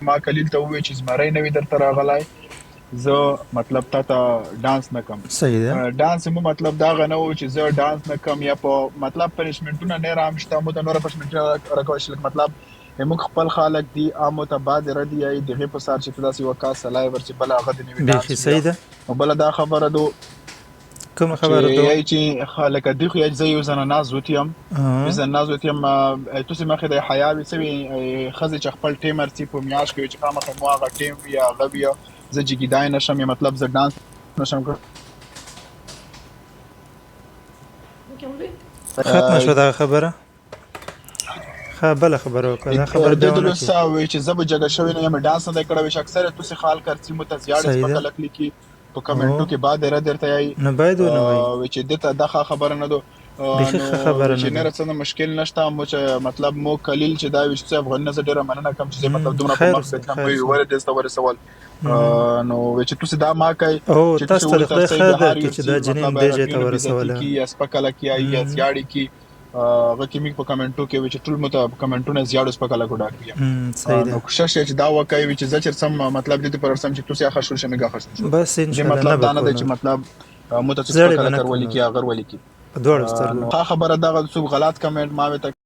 ما کلیل ته ووی چې زمری نه وي درته راغلی زه مطلب تا ته ډانس نه کوم. صحیح ده. ډانس مو مطلب دا غنه و چې زه ډانس نه کوم یا په مطلب پنشمنټونه نه رام شته مو ته نور پنشمنټ راکوي شل مطلب موږ خپل خالق دی امو ته بعد ردی ای دغه په سار چې تاسو وکاس سلای ور چې بل هغه د نیو بیخي ډانس صحیح ده. او بل دا خبره دو کوم خبره ده چې خالق دی خو یې زه یو زنه ناز وتیم زه ناز وتیم تاسو مخه د حیا به سوي خزه چې خپل ټیمر سی په میاش کې چې خامخ مو هغه ټیم یا غویا زه جګیدای نشم مطلب زه ډانس نشم کړ. ختمه شو دا خبره. بل خبره وکړه دا خبره د دلوسا وی چې زب جګه شوی نه یم ډانس نه کړو چې اکثر تاسو خال کرڅي متزیاړ سپک لکلی کی په کمنټو کې بعد را درته ای نه باید ونه وای چې دته دغه خبره نه دو خبره چې نه رسنه مشکل نشته مو چې مطلب مو کلیل چې دا وشته افغان نه ډیره مننه کوم چې مطلب دومره په مقصد کوم وی ور دې ستور سوال نو چې تاسو دا ما کوي چې تاسو ته خدای خیر درکړي چې دا جنین دې ته ورسوله کی اسپکل کی یا زیاړي کی غکیمی په کمنټو کې چې ټول مت کمنټونه زیاړو سپکل کوډا کیه صحیح ده. نو کوشش چې دا وکوي چې زچر سم مطلب دې پر سم چې تاسو اخر شول شمه غاښ بس ان شاء الله مطلب دا نه چې مطلب متاسفه کول کی اگر ولي کی په دوړ سترګو خبره دا غو غلط کمنټ ما